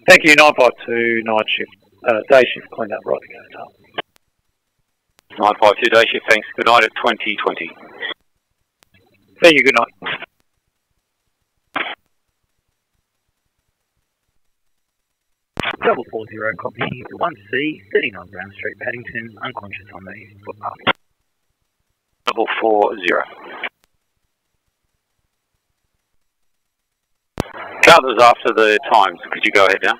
Thank you, 952, night shift, day shift, clean up, right to go. 952 day shift, thanks. Good night at 2020. Thank you, good night. Double 40 copy, 1C, 39 Brown Street, Paddington, unconscious on the footpath. 440. Cutler's after the times. Could you go ahead now?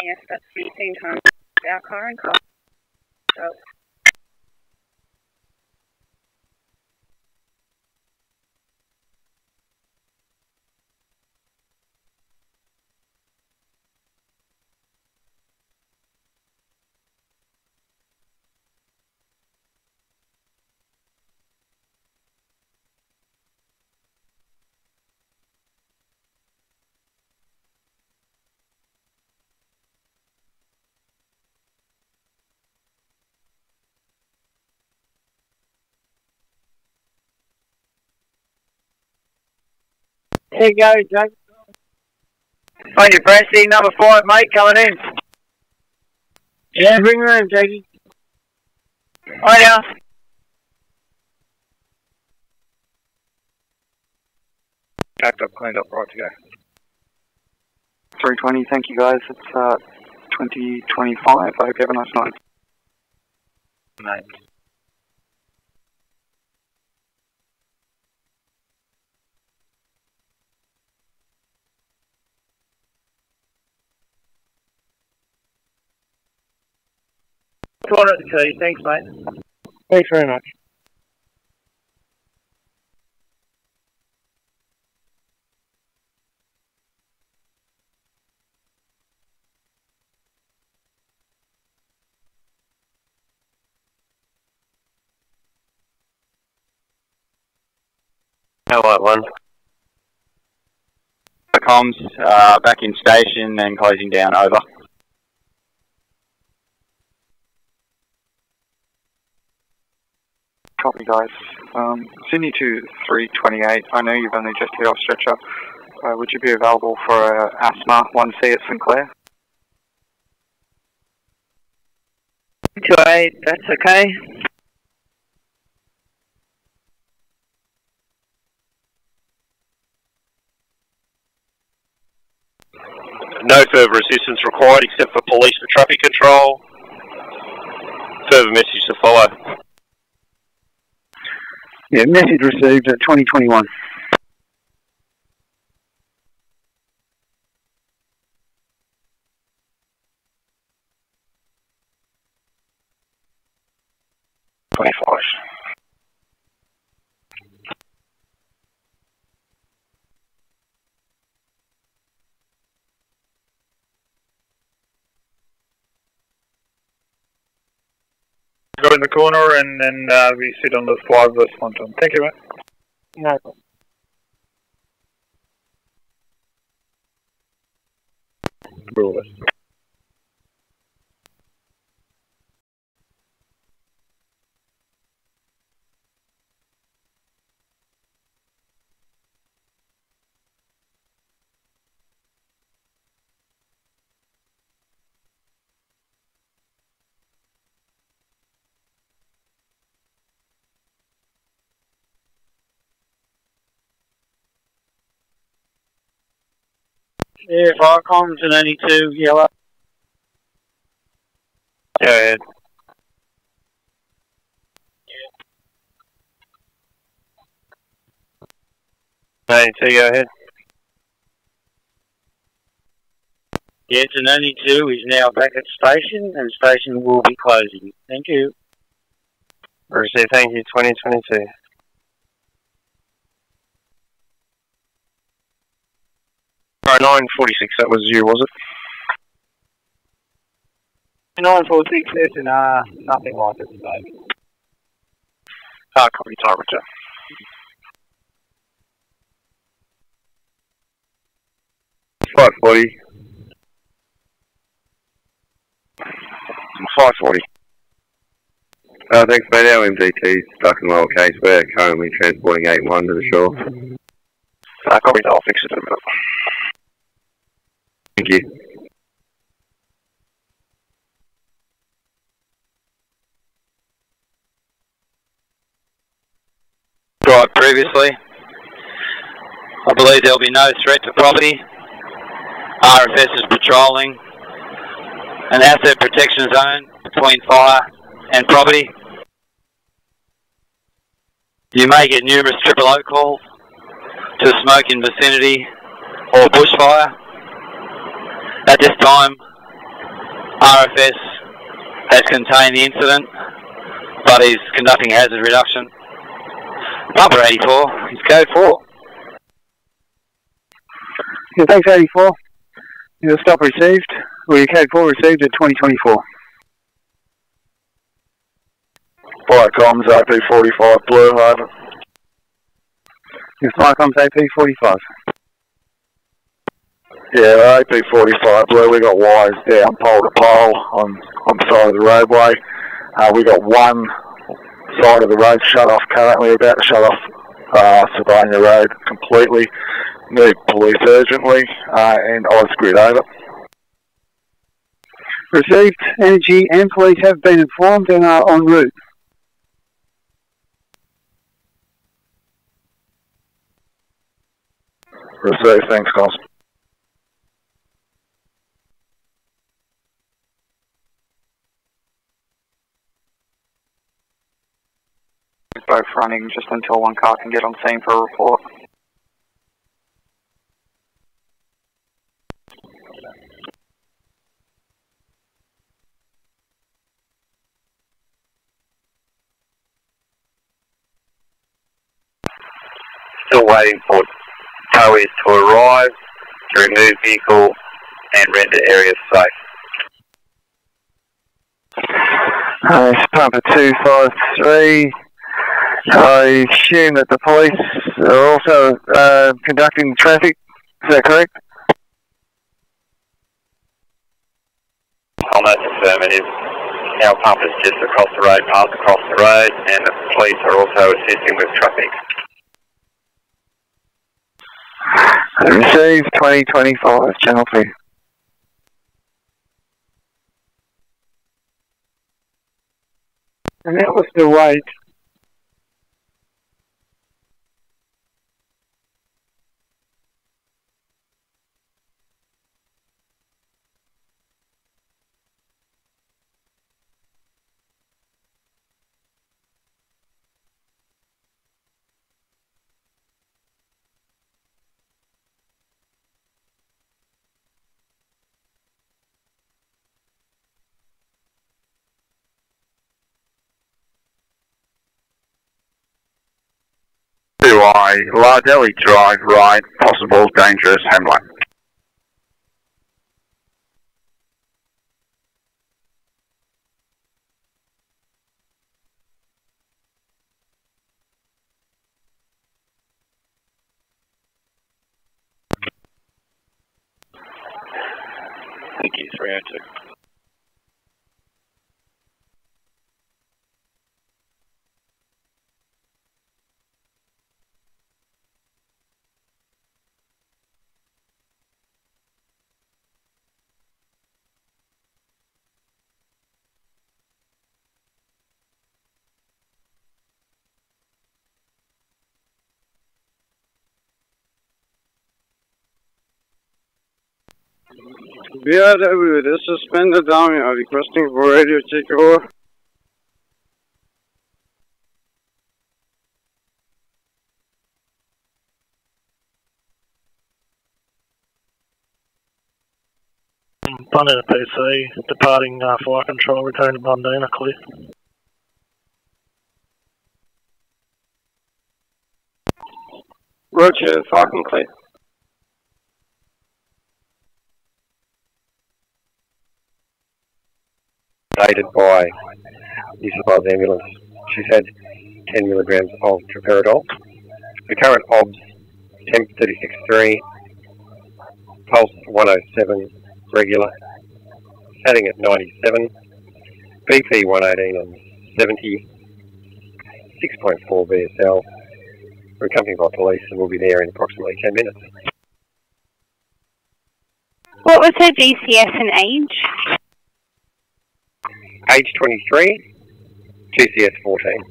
Yes, that's 16 times our car and car. So. There you go, Jake. On your Francie, number 5, mate, coming in. Yeah, bring her in, Jakey. Hi now. Packed up, cleaned up, right to go. 320, thank you guys. It's 2025. I hope you have a nice night. Mate. Thanks, mate. Thanks very much. Hello, one. Comms, back in station and closing down, over. Copy, guys. Sydney to 328. I know you've only just hit off stretcher. Would you be available for asthma 1C at Sinclair? 28, that's okay. No further assistance required except for police for traffic control. Further message to follow. Yeah, message received at 2021. Go in the corner and then we sit on the 5 verse pontoon. Thank you, mate. No problem. Brewers. Yeah, fire comms and only 2 yellow. Go ahead. Hey, so go ahead. Yes, and only 2 is now back at station, and station will be closing. Thank you. Receive, thank you, 2022. Alright, 946, that was you, was it? 946 SNR, nothing like it today. Copy, Roger. Five 540. Thanks mate, our MDT's stuck in lower case. We're currently transporting 8-1 to the shore. Copy, I'll fix it in a minute. Thank you. Right, previously, I believe there'll be no threat to property. RFS is patrolling an asset protection zone between fire and property. You may get numerous O calls to smoke in vicinity or bushfire. At this time, RFS has contained the incident, but is conducting hazard reduction. Number 84 is code 4. Yeah, thanks 84. Your stop received. Your code 4 received at 2024. Fire comms AP45 Blue, over. Your fire comms AP45. Yeah, AP45 Blue, we got wires down pole to pole on the side of the roadway. We got one side of the road shut off currently, about to shut off Sylvania Road completely. Need police urgently, and Ausgrid over. Received. Energy and police have been informed and are en route. Received, thanks, Constable. Both running just until one car can get on scene for a report. Still waiting for towies to arrive to remove vehicle and render areas safe. It's Pumper 253. I assume that the police are also conducting traffic. Is that correct? On that affirmative, our pump is just across the road, passed across the road, and the police are also assisting with traffic. Received 2025, Channel 3. And that was the wait. Lardelli Drive, right, possible dangerous Hamlet. Thank you, 302. BRW, this is suspended army are requesting for radio check over. London PC, departing fire control, returning to Bundina, clear. Roger, Falcon clear. sedated by New South Wales ambulance. She's had 10 milligrams of droperidol. The current OBS, temp 36.3, pulse 107, regular, heading at 97, BP 118 on 70, 6.4 BSL. We're accompanied by police and we'll be there in approximately 10 minutes. What was her GCS and age? Age 23, GCS 14.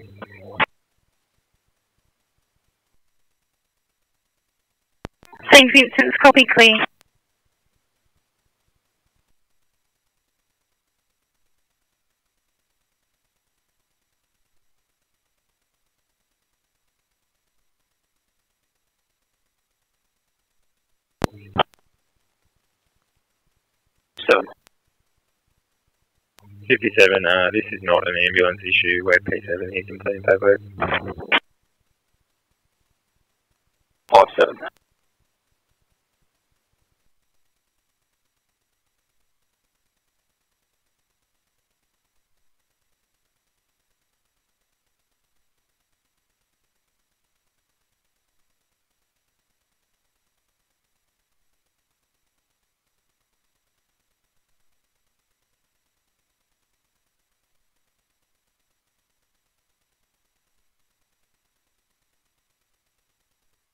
St. Vincent's, copy, clear. So, 57, this is not an ambulance issue. We're P7 here, completing paperwork. 57.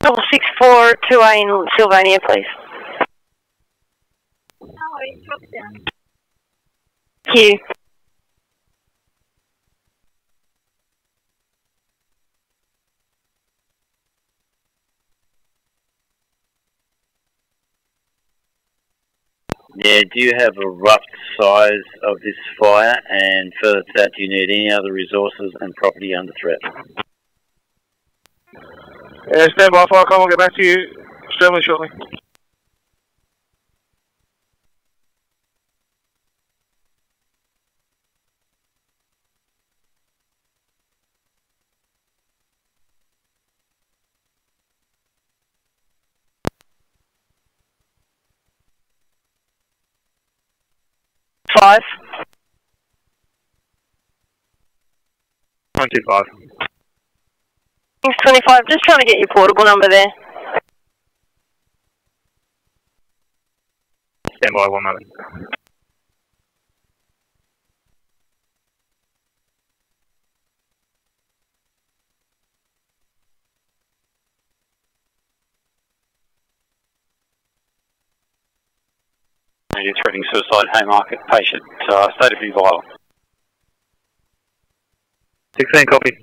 Double 642A in Sylvania, please. Thank you. Yeah, do you have a rough size of this fire, and further to that, do you need any other resources and property under threat? Yeah, stand by, Firecom, I'll get back to you extremely shortly. Five. 125. Thanks, 25. Just trying to get your portable number there. Stand by 1 moment. You're threatening suicide, Haymarket patient, state of view vital. 16, copy.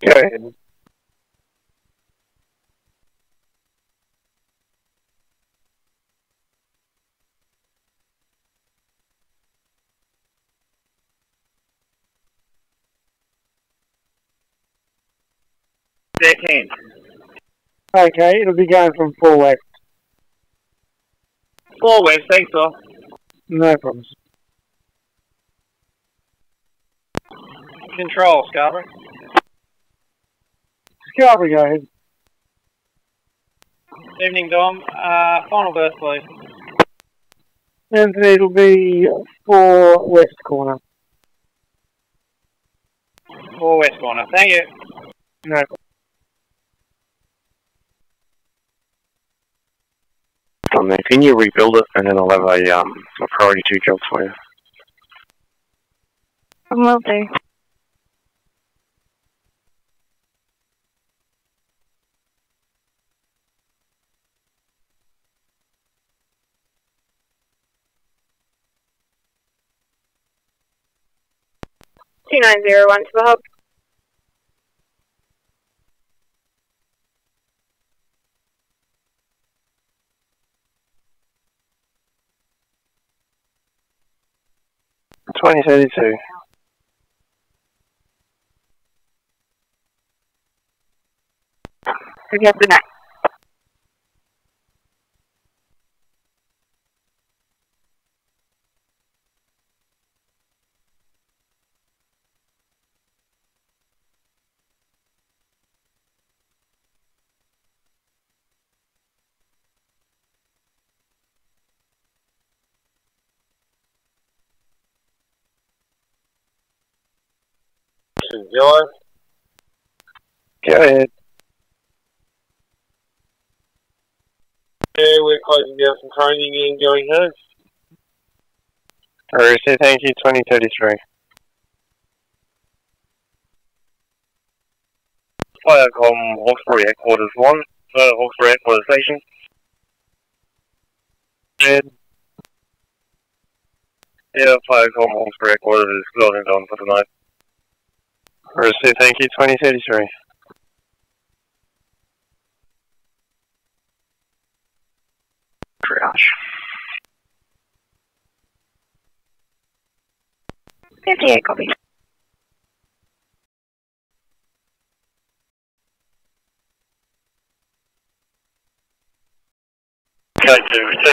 Go ahead. Deckhand. Okay, it'll be going from 4 west. 4 west, thanks, sir. No problems. Control, Scarborough. Scarborough, go ahead. Evening, Dom. Final berth, please. Anthony, it'll be 4 west corner. 4 west corner. Thank you. No. From there, can you rebuild it and then I'll have a priority 2 jobs for you. Will do. Two 2901 to the hub. $20.32. Have a good night. John? Go ahead. Yeah, we're closing down some training and going home. RSC, thank you, 2033. Firecom Hawkesbury Headquarters 1, Hawkesbury Headquarters Station. Ed. Yeah, Firecom Hawkesbury Headquarters is closing down for tonight. RSC, thank you, 2033. Triage. 58 copy. Okay,